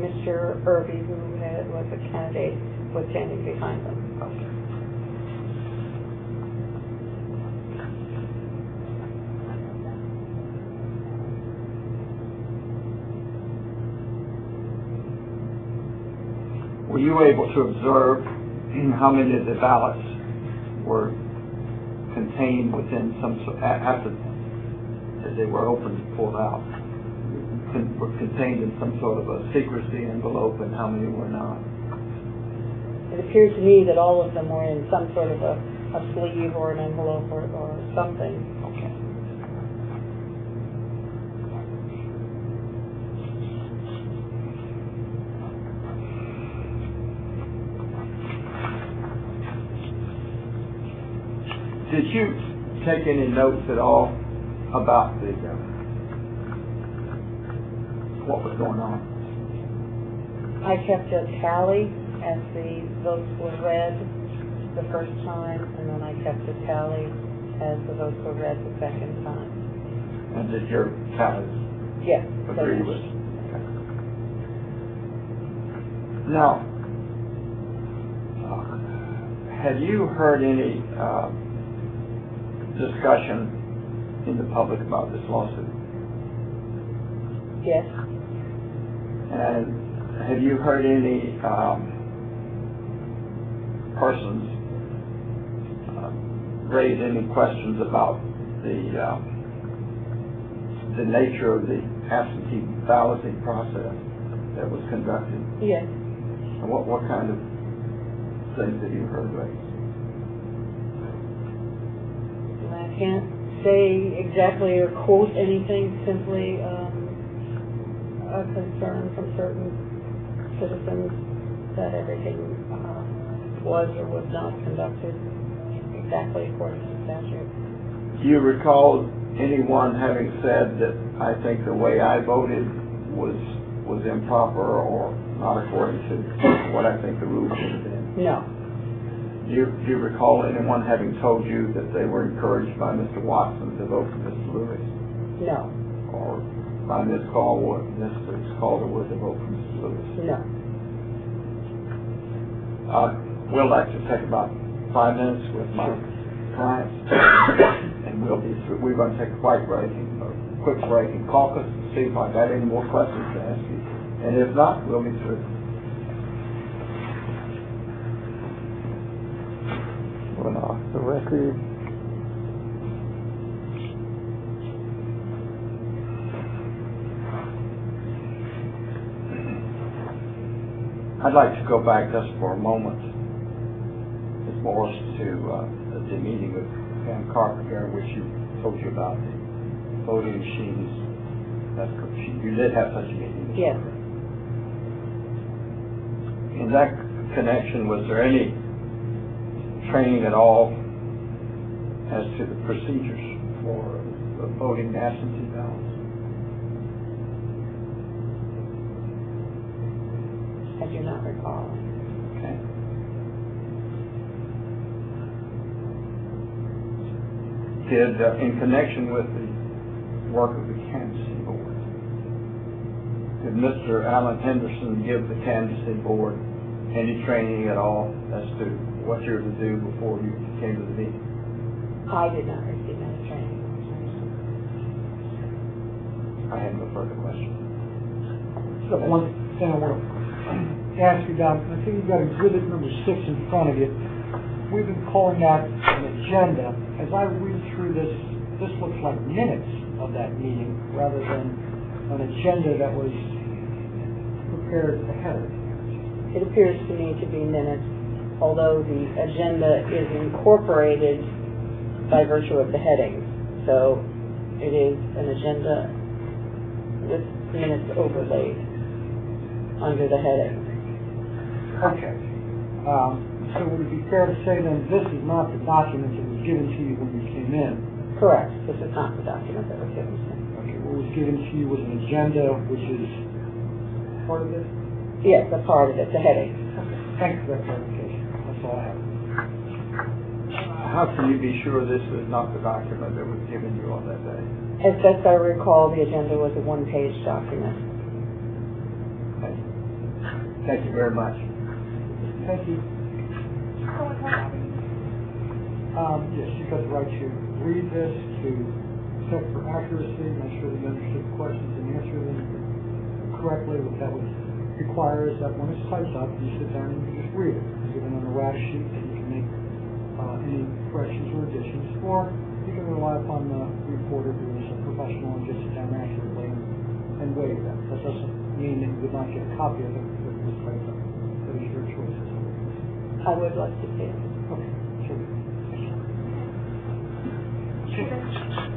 Mr. Irby, who was a candidate, was standing behind them. Okay. Were you able to observe how many of the ballots were contained within some after as they were opened and pulled out, were contained in some sort of a secrecy envelope, and how many were not? It appears to me that all of them were in some sort of a sleeve or an envelope or something. Okay. Did you take any notes at all about the what was going on? I kept a tally as the votes were read the first time, and then I kept a tally as the votes were read the second time. And did your tallies Yes. agree with? Okay. Now, have you heard any discussion in the public about this lawsuit? Yes. And have you heard any persons raise any questions about the nature of the absentee balloting process that was conducted? Yes. And what kind of things have you heard raised? I can't say exactly or quote anything, simply a concern from certain citizens that everything was or was not conducted exactly according to statute. Do you recall anyone having said that I think the way I voted was improper or not according to what I think the rules should have been? No. Do you recall anyone having told you that they were encouraged by Mr. Watson to vote for Mr. Lewis? No. Or by Ms. Calderwood to vote for Mr. Lewis? No. We'll like to take about 5 minutes with my clients, and we'll be through. We're going to take a quick break and caucus and see if I got any more questions to ask you. And if not, we'll be through. Going off the record. I'd like to go back just for a moment, Ms. Morse, to the meeting with Pam Carpenter, which you told you about the voting machines. You did have such a meeting. Yes. In that connection, was there any training at all as to the procedures for voting absentee ballots? I do not recall. Okay. Did, in connection with the work of the canvassing board, did Mr. Alan Henderson give the canvassing board any training at all as to what you're to do before you came to the meeting? I did not receive any training. I have no further questions. So one thing I want to ask you about, I think you've got exhibit number 6 in front of you. We've been calling that an agenda. As I read through this, this looks like minutes of that meeting rather than an agenda that was prepared ahead of it. It appears to me to be minutes, although the agenda is incorporated by virtue of the headings. So it is an agenda with minutes overlaid under the heading. Okay. So would it be fair to say then this is not the document that was given to you when you came in? Correct. This is not the document that was given to me. Okay. What was given to you was an agenda, which is part of this? Yes, a part of it, the heading. Okay. Thanks for that clarification. That's all I have. How can you be sure this was not the document that was given you on that day? As best I recall, the agenda was a one-page document. Okay. Thank you very much. Thank you. Yes, you've got the right to read this, to check for accuracy, make sure that you understood the questions and answer them correctly. What that would require is that when it's typed up, you sit down and you just read it. You're given on a rap sheet that you can make any corrections or additions, or you can rely upon the reporter who is a professional and gets it down accurately and waive that. That doesn't mean that you would not get a copy of it if it was typed up. That is your choice. I would like to see it. Okay, sure. Sure.